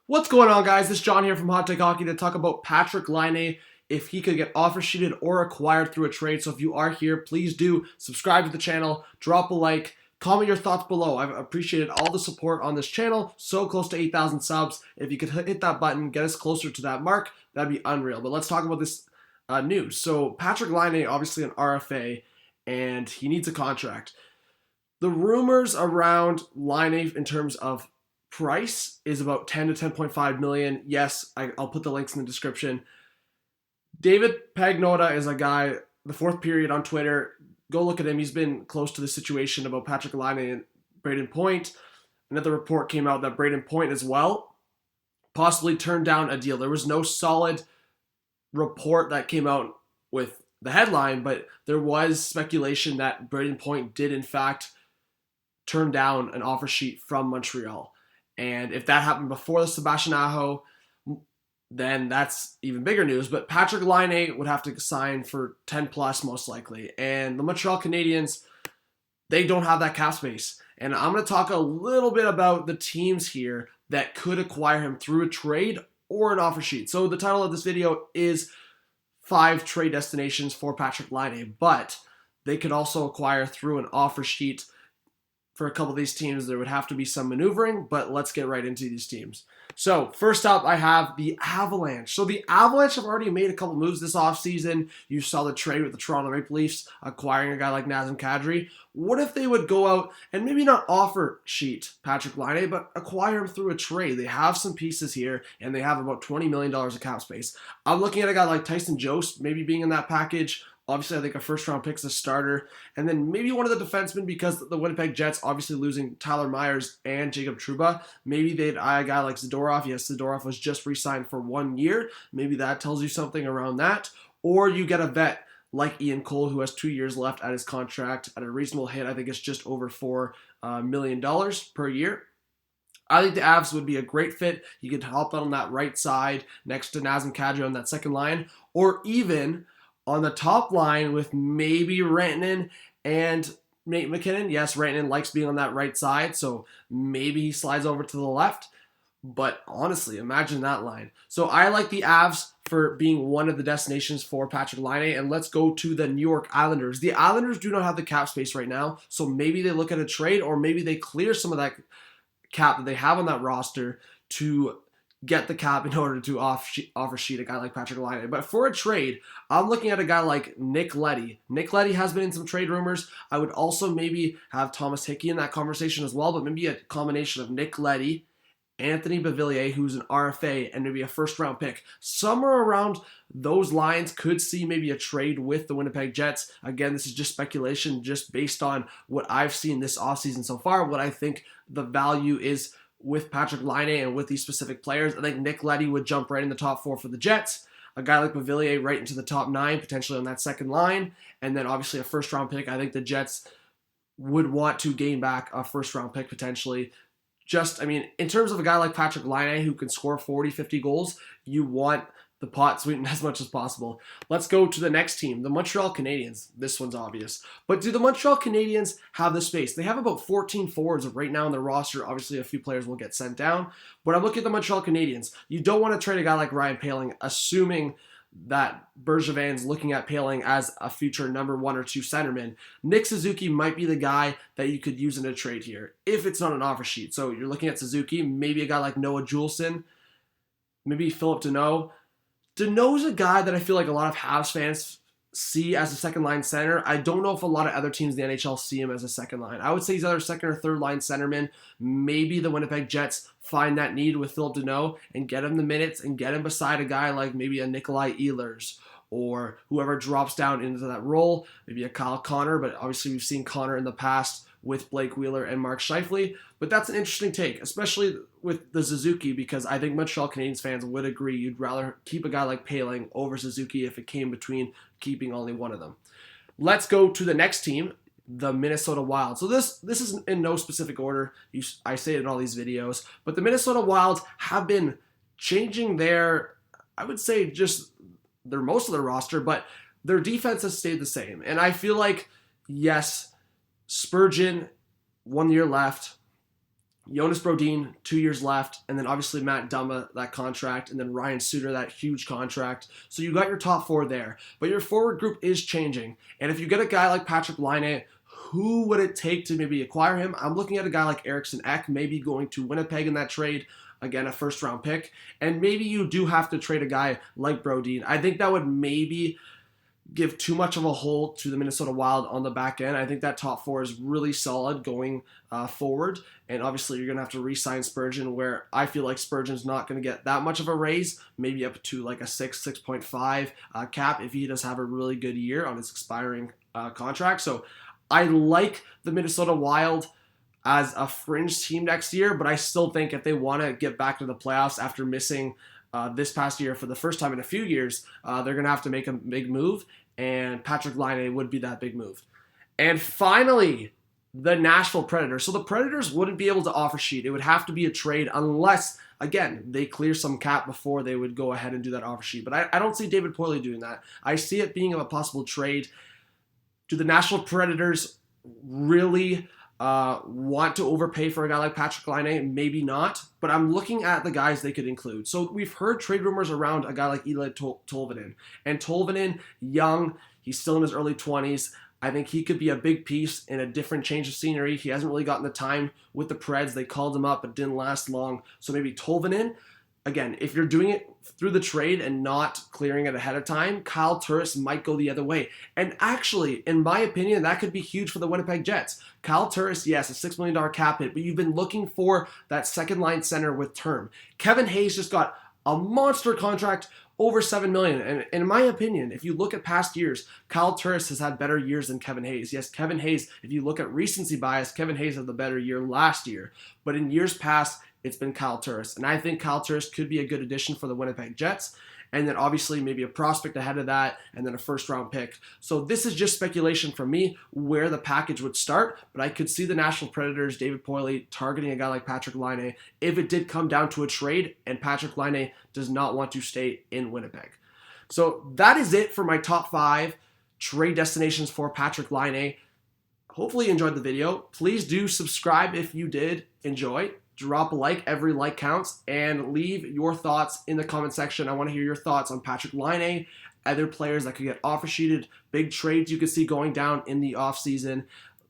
What's going on, guys? This is John here from Hot Take Hockey to talk about Patrik Laine, if he could get offer sheeted or acquired through a trade. So if you are here, please do subscribe to the channel, drop a like, comment your thoughts below. I've appreciated all the support on this channel. So close to 8,000 subs. If you could hit that button, get us closer to that mark, that'd be unreal. But let's talk about this news. So Patrik Laine, obviously an RFA, and he needs a contract. The rumors around Laine in terms of price is about 10 to 10.5 million. Yes, I'll put the links in the description. David Pagnotta is a guy, the fourth period on Twitter. Go look at him. He's been close to the situation about Patrik Laine and Braden Point. Another report came out that Braden Point as well possibly turned down a deal. There was no solid report that came out with the headline, but there was speculation that Braden Point did in fact turn down an offer sheet from Montreal. And if that happened before the Sebastian Aho, then that's even bigger news. But Patrik Laine would have to sign for 10 plus most likely. And the Montreal Canadiens, they don't have that cap space. And I'm going to talk a little bit about the teams here that could acquire him through a trade or an offer sheet. So the title of this video is 5 trade destinations for Patrik Laine, but they could also acquire through an offer sheet. For a couple of these teams, there would have to be some maneuvering, but let's get right into these teams. So first up, I have the Avalanche. So the Avalanche have already made a couple moves this offseason. You saw the trade with the Toronto Maple Leafs acquiring a guy like Nazem Kadri. What if they would go out and maybe not offer sheet Patrik Laine, but acquire him through a trade? They have some pieces here, and they have about $20 million of cap space. I'm looking at a guy like Tyson Jost maybe being in that package. Obviously, I think a first-round pick is a starter. And then maybe one of the defensemen, because the Winnipeg Jets obviously losing Tyler Myers and Jacob Trouba. Maybe they'd eye a guy like Zadorov. Yes, Zadorov was just re-signed for 1 year. Maybe that tells you something around that. Or you get a vet like Ian Cole, who has 2 years left at his contract at a reasonable hit. I think it's just over $4 million per year. I think the Avs would be a great fit. You could help out on that right side next to Nazem Kadri on that second line. Or even on the top line with maybe Rantanen and Nate McKinnon. Yes, Rantanen likes being on that right side, so maybe he slides over to the left. But honestly, imagine that line. So I like the Avs for being one of the destinations for Patrik Laine. And let's go to the New York Islanders. The Islanders do not have the cap space right now, so maybe they look at a trade, or maybe they clear some of that cap that they have on that roster to get the cap in order to offer sheet a guy like Patrik Laine. But for a trade, I'm looking at a guy like Nick Leddy. Nick Leddy has been in some trade rumors. I would also maybe have Thomas Hickey in that conversation as well, but maybe a combination of Nick Leddy, Anthony Beauvillier, who's an RFA, and maybe a first-round pick. Somewhere around those lines could see maybe a trade with the Winnipeg Jets. Again, this is just speculation, just based on what I've seen this offseason so far, what I think the value is with Patrik Laine and with these specific players. I think Nick Leddy would jump right in the top 4 for the Jets. A guy like Beauvillier right into the top 9, potentially on that second line. And then obviously a first-round pick. I think the Jets would want to gain back a first-round pick potentially. In terms of a guy like Patrik Laine who can score 40, 50 goals, you want the pot sweetened as much as possible. Let's go to the next team, the Montreal Canadiens. This one's obvious. But do the Montreal Canadiens have the space? They have about 14 forwards right now on their roster. Obviously, a few players will get sent down. But I'm looking at the Montreal Canadiens. You don't want to trade a guy like Ryan Poehling, assuming that Bergevin's looking at Poehling as a future number 1 or 2 centerman. Nick Suzuki might be the guy that you could use in a trade here, if it's not an offer sheet. So you're looking at Suzuki, maybe a guy like Noah Juleson, maybe Philip Deneau. Deneau's a guy that I feel like a lot of Habs fans see as a second-line center. I don't know if a lot of other teams in the NHL see him as a second line. I would say he's either second or third-line centerman. Maybe the Winnipeg Jets find that need with Philip Deneau and get him the minutes and get him beside a guy like maybe a Nikolai Ehlers or whoever drops down into that role, maybe a Kyle Connor, but obviously we've seen Connor in the past with Blake Wheeler and Mark Scheifele. But that's an interesting take, especially with the Suzuki, because I think Montreal Canadiens fans would agree you'd rather keep a guy like Poehling over Suzuki if it came between keeping only one of them. Let's go to the next team, the Minnesota Wild. So this is in no specific order. I say it in all these videos, but the Minnesota Wild have been changing their, I would say just most of their roster, but their defense has stayed the same. And I feel like, yes, Spurgeon, 1 year left. Jonas Brodin, 2 years left, and then obviously Matt Dumba, that contract, and then Ryan Suter, that huge contract. So you got your top 4 there. But your forward group is changing. And if you get a guy like Patrik Laine, who would it take to maybe acquire him? I'm looking at a guy like Eriksson Ek, maybe going to Winnipeg in that trade. Again, a first-round pick. And maybe you do have to trade a guy like Brodin. I think that would maybe give too much of a hole to the Minnesota Wild on the back end. I think that top 4 is really solid going forward. And obviously you're going to have to re-sign Spurgeon, where I feel like Spurgeon's not going to get that much of a raise, maybe up to like a 6.5 cap if he does have a really good year on his expiring contract. So I like the Minnesota Wild as a fringe team next year, but I still think if they want to get back to the playoffs after missing this past year for the first time in a few years, they're going to have to make a big move, and Patrik Laine would be that big move. And finally, the Nashville Predators. So the Predators wouldn't be able to offer sheet. It would have to be a trade unless, again, they clear some cap before they would go ahead and do that offer sheet. But I don't see David Poile doing that. I see it being a possible trade. Do the Nashville Predators really want to overpay for a guy like Patrik Laine? Maybe not, but I'm looking at the guys they could include. So we've heard trade rumors around a guy like Eeli Tolvanen. And Tolvanen, young, he's still in his early 20s. I think he could be a big piece in a different change of scenery. He hasn't really gotten the time with the Preds. They called him up, but didn't last long. So maybe Tolvanen. Again, if you're doing it through the trade and not clearing it ahead of time, Kyle Turris might go the other way. And actually, in my opinion, that could be huge for the Winnipeg Jets. Kyle Turris, yes, a $6 million cap hit, but you've been looking for that second-line center with term. Kevin Hayes just got a monster contract, over $7 million. And in my opinion, if you look at past years, Kyle Turris has had better years than Kevin Hayes. Yes, Kevin Hayes, if you look at recency bias, Kevin Hayes had the better year last year. But in years past, it's been Kyle Turris. And I think Kyle Turris could be a good addition for the Winnipeg Jets. And then obviously maybe a prospect ahead of that, and then a first-round pick. So this is just speculation from me where the package would start, but I could see the Nashville Predators, David Poile, targeting a guy like Patrik Laine if it did come down to a trade and Patrik Laine does not want to stay in Winnipeg. So that is it for my top 5 trade destinations for Patrik Laine. Hopefully you enjoyed the video. Please do subscribe if you did enjoy. Drop a like, every like counts, and leave your thoughts in the comment section. I want to hear your thoughts on Patrik Laine, other players that could get offer sheeted, big trades you could see going down in the offseason.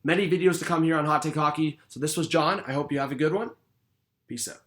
Many videos to come here on Hot Take Hockey. So this was John. I hope you have a good one. Peace out.